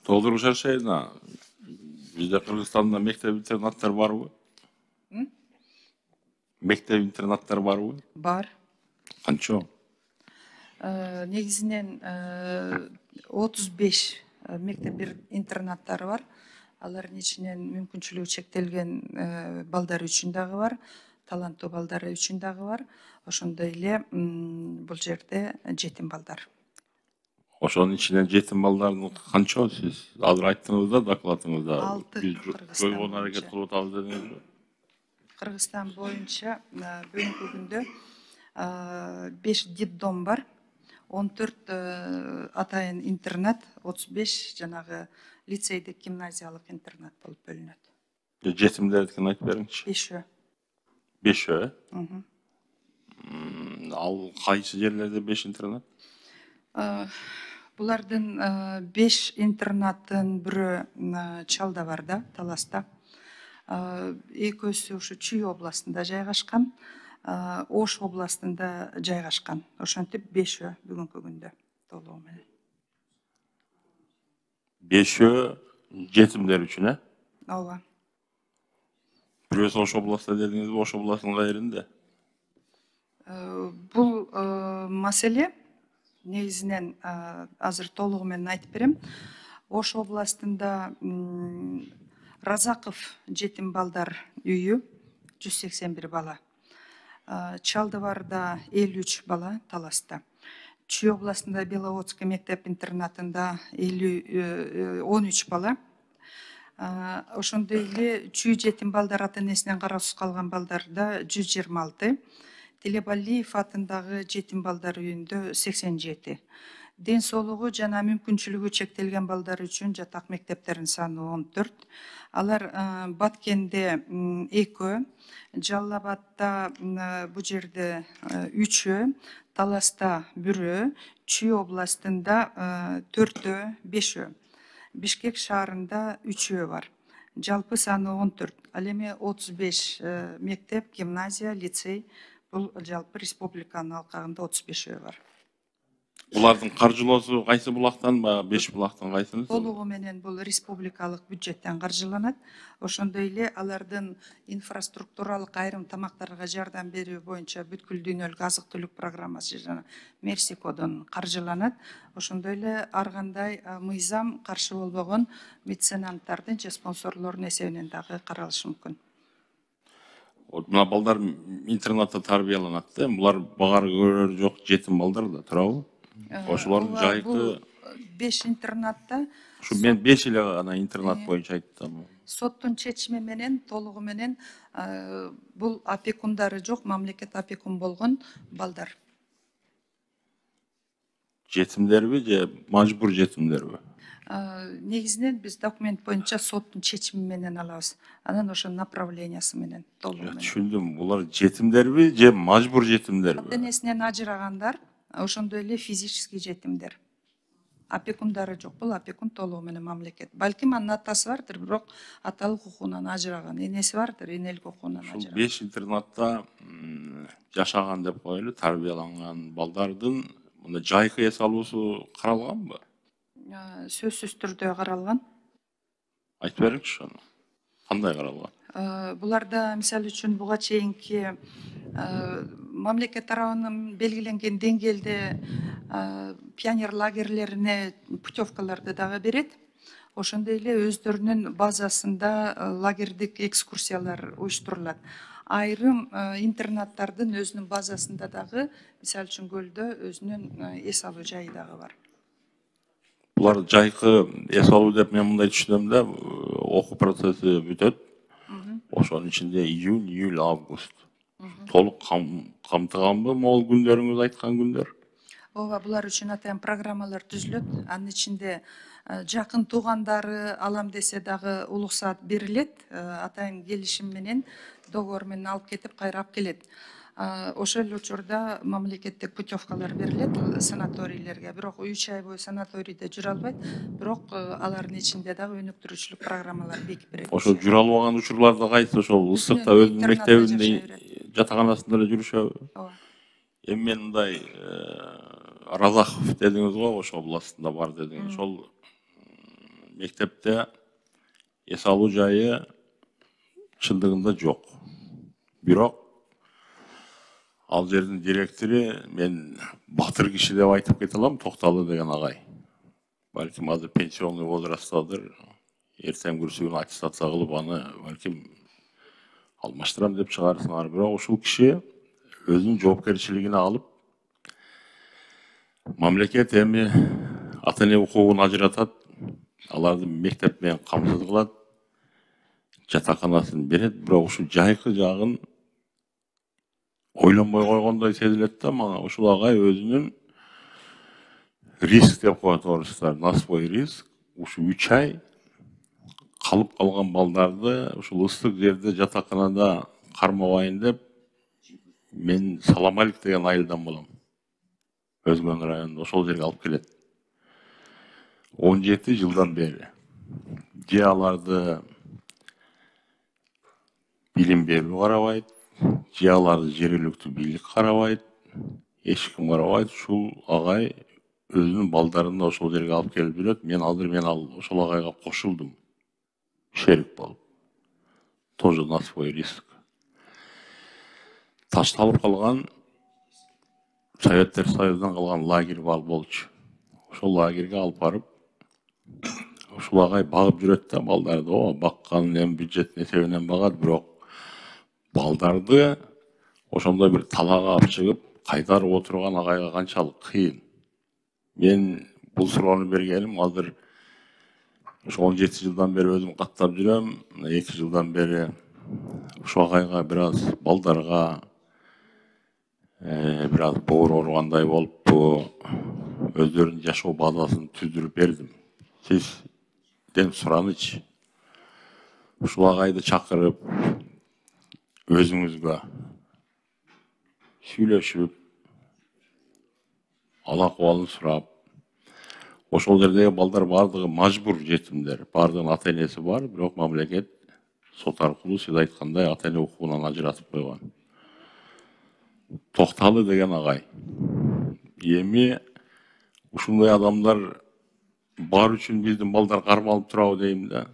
Толтуруп шаршайына. Bizde Kırgızistan'da mektep internatlar var mı? Mektep internatlar var mı? Бар. Kança? Негізінен 35 мектеп интернаттары бар. Алардын ичинен мүмкүнчүлүгү чектелген балдар үчүн дагы бар, таланттуу балдар үчүн дагы бар. Ошондой эле бул жерде жетим балдар. Ошонун ичинен жетим балдардын канча сиз азыр айттыңыз да докладыңызда? 6 Кыргызстан Жойгон аракет кылып атабыз дедиңизби? Кыргызстан боюнча бүгүнкү күндө 5 детдом бар, 14 атайын интернат, 35 жанагы лицейдик гимназиялык интернат болуп бөлүнөт. Жетимдердикин айтып бериңичи. 5. 5. Ал кайсы жерлерде 5 интернат? Булардын 5 интернаттын бирөө Чалда бар да, Таласта. Экөөсү ушу Чүй областында жайгашкан, Ош областында жайгашкан. Ошентип 5 бүгүнкү күндө толугу менен. 5 жетимдер үчүн, э? Ооба. Бирөөсү Ош областында дедиңизби, Ош областынын кайеринде? Бул маселе негизинен азыр толугу менен айтып берем. Ош областында Разаков жетим балдар үйү 181 бала. Чалдыбарда 53 бала, Таласта. Чүй областында Беловодский мектеп интернатында 13 бала. Ошондой эле Чүй жетим балдар ата-энесинен кароосуз калган балдарда 126. Телебалиев атындагы жетим балдар үйүндө 87. Ден соолугу жана мүмкүнчүлүгү чектелген балдар үчүн жатак мектептердин саны 14. Алар Баткенде 2, Жалал Абадда бу жерде 3, Таласта 1, Чүй областында 4, 5. Бишкек шаарында 3 бар. Жалпы саны 14. Ал эми 35 мектеп, гимназия, лицей, бул жалпы республиканын алкагында 35 бар. Булардын каржылоосу кайсы булактан, 5 булактан кайсынысы? Толугу менен бул республикалык бюджеттен каржыланат. Ошондой эле алардын инфраструктуралык айрым тамактарга жардам берүү боюнча бүткүл дүйнөлүк азык-түлүк программасы жана Мерсикодон каржыланат. Ошондой эле ар кандай мыйзам каршы болбогон меценаттардын же спонсорлордун эсебинен дагы каралышы мүмкүн. Мына балдар интернатта тарбияланат да, булар багар көрөр жок жетим балдар да, туурабы? Ошолордун жайкы 5 интернатта. Ушу мен 5 эле гана интернат боюнча айттым. Соттун чечими менен толугу менен бул опекундары жок, мамлекет опекун болгон балдар. Жетимдерби же мажбур жетимдерби? Негизинен биз документ боюнча соттун чечими менен алабыз. Анан ошо направлениясы менен толугу менен. Түшүндүм. Булар жетимдерби же мажбур жетимдерби? Ата-энесинен ажырагандар, ошондой эле физический жетимдер. Опекундары жок. Бул опекун толугу менен мамлекет. Балким анын атасы бардыр, бирок аталык укугунан ажыраган. Энеси бардыр, энелик укугунан ажыраган. 5 интернатта жашаган деп коелу, тарбияланган балдардын мындай жайкы эс алуусу каралганбы? Сөзсүз түрдө каралган. Айтып бериңизчи аны. Кандай каралган? Буларда мисалы үчүн буга чейинки мамлекет тарабынан белгиленген деңгээлде пионер лагерлерине путевкаларды дагы берет. Ошондой эле өздөрүнүн базасында лагердик экскурсиялар уюштурулат. Айрым интернаттардын өзүнүн базасында дагы, мисалы үчүн Көлдө өзүнүн эс алуу жайы дагы бар. Булар жайкы эс алуу деп мен мындай түшүнөм да, окуу процесси бүтөт. Ошонун ичинде июнь, июль, август. Толук камтыганбы могул күндөрүңүз айткан күндөр? Ооба, булар үчүн атайын программалар түзүлөт. Анын ичинде жакын туугандары алам десе дагы улуксаат берилет. Атайын келишим менен, договор менен алып кетип, кайра алып келет. Ошол эле учурда мамлекеттик путевкалар берилет санаторийлерге. Бирок 3 ай бою санаторийде жүрө албайт. Бирок алардын ичинде дагы өнүктүрүүчүлүк программалар бекип берет. Ошо жүрө албаган учурларда кайсы? Ошол ысыкта өзүнүн мектебинде, жатаканасында эле жүрүшөбү? Ооба. Эми мен мындай Разахов дедиңиз го, Ош областында бар дедиңиз. Ошол мектепте эс алуу жайы чындыгында жок. Бирок ал жердин директору мен батыр киши деп айтып кете алам, Токталы деген агай. Балким азыр пенсионный возрасттадыр. Эртең бүрсүгүн аттестация кылып аны балким алмаштырам деп чыгарсыңар. Бирок ушул киши өзүнүн жоопкерчилигине алып, мамлекет эми ата эне укугун ажыратат, аларды мектеп менен камсыз кылат, жатаканасын берет, бирок ушул жайкы жагын ойлонбой койгондой сезилет да мага. Ушул агай өзүнүн риск деп коет орустар, на свой риск ушу 3 ай калып калган балдарды ушул ыстык жерде жатаканада кармабайын деп, мен Саламалик деген айылдан болом. Өзгөн районунда ошол жерге алып келет. 17 жылдан бери. Же аларды билим берүү карабайт, же аларды жергиликтүү бийлик карабайт, эч ким карабайт. Ушул агай өзүнүн балдарын да ошол жерге алып келип жүрөт. Мен ал ошол агайга кошулдум. Шерик болуп. Тоже на свой риск. Ташталып калган Советтер Союзунан калган лагерь болчу. Ошол лагерге алып барып, ушул агай багып жүрөт да балдарды. Баккан эми бюджеттин эсебинен багат, бирок балдарды ошондой бир талаага алып чыгып, кайтарып отурган агайга канчалык кыйын. Мен бул суроону бергеним азыр ушу 17 жылдан бери өзүм каттап жүрөм. 2 жылдан бери ушу агайга бир аз балдарга бир аз боор ооругандай болупту. Өздөрүнүн жашоо базасын түздүрүп бердим. Сизден суранычы, ушул агайды чакырып, өзүңүзгө сүйлөшүп, ал акыбалын сурап, ошол жердеги балдар бардыгы мажбур жетимдер, бардыгынын ата энеси бар, бирок мамлекет сот аркылуу сиз айткандай ата эне укугунан ажыратып койгон. Токталы деген агай. Эми ушундай адамдар бар үчүн биздин балдар кармалып турабы дейм да.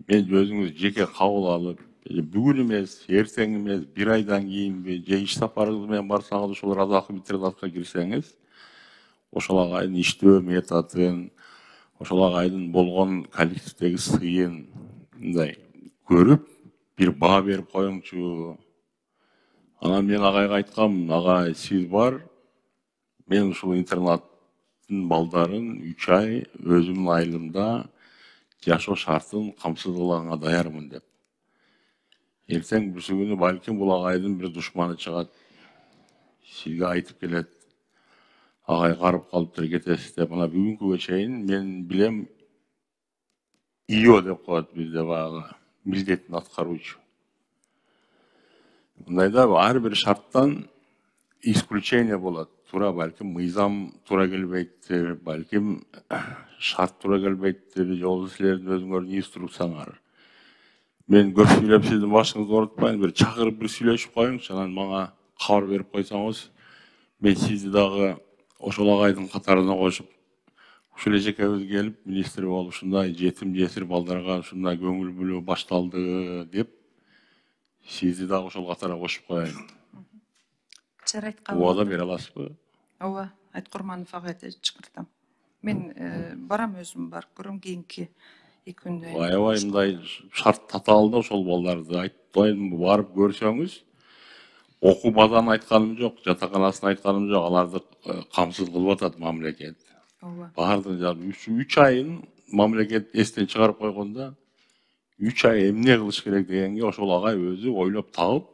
Мен өзүңүз жеке кабыл алып, бүгүн эмес, эртең эмес, бир айдан кийинби, же иш сапарыңыз менен барсаңыз, ошол Разаков интернатка кирсеңиз, ошол агайдын иштөө методун, ошол агайдын болгон коллективдеги сыйын мындай көрүп, бир баа берип коюңчу. Анан мен агайга айткам, агай сиз бар, мен ушул интернаттын балдарын 3 ай өзүмдүн айылымда жашоо шартын камсыз кылганга даярмын деп. Эртең бүрсүгүнү балким бул агайдын бир душманы чыгат, сизге айтып келет, агай карып калыптыр, кетесиз деп. Мына бүгүнкүгө чейин мен билем, ИО деп коет бизде баягы милдетин аткаруучу. Мындайда ар бир шарттан исключение болот. Тура балким мыйзам тура келбейттир, балким шарт тура келбейттир, жолу силердин өзүңөрдүн инструкцияңар. Мен көп сүйлөп сиздин башыңызды оорутпайын, бир чакырып бир сүйлөшүп коюңчу, анан мага кабар берип койсоңуз, мен сизди дагы ошол агайдын катарына кошуп, ушул эле жекебиз келип, министр болуп, ушундай жетим жесир балдарга ушундай көңүл бөлүү башталды деп, сизди дагы ошол катарга кошуп коеюн. Жарайт Убада бере аласызбы? Ооба, Айткурманов агайды чакыртам. Мен барам өзүм барып көрөм кийинки 2 күндө. Аябай мындай шарт татаал да ошол балдарды айтпайм, барып көрсөңүз, окуу базаны айтканым жок, жатаканасын айтканым жок, аларды камсыз кылып атат мамлекет. Ооба. Бардыгы 3 айын мамлекет эстен чыгарып койгондо, 3 ай эмне кылыш керек дегенге ошол агай өзү ойлоп табып,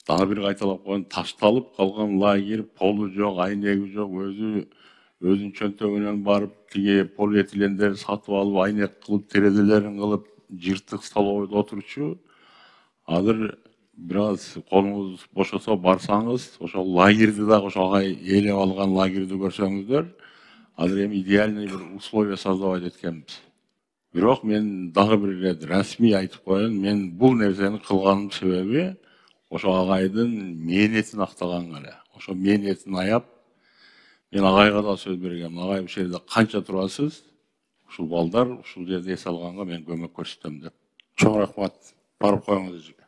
дагы бир кайталап койгон, ташталып калган лагерь, полу жок, айнеги жок, өзүнүн чөнтөгүнөн барып, тиги полиэтилендер сатып алып, айнек кылып, терезелерин кылып, жыртык столовойдо отурчу. Азыр бир аз колуңуз бошосо барсаңыз, ошол лагерьди дагы ошол агай ээлеп алган лагерьди көрсөңүздөр, азыр эми идеальный бир условия создавать эткенбиз. Бирок мен дагы бир ирет расмий айтып коеюн, мен бул нерсени кылганымдын себеби ошо агайдын мээнетин актаганга эле. Ошо мээнетин аяп, мен агайга да сөз бергем. Агай, ушул жерде канча турасыз? ушул балдар ушул жерде эс алганга мен көмөк көрсөтөм деп. Чоң рахмат. Барып коюңуз эжеке.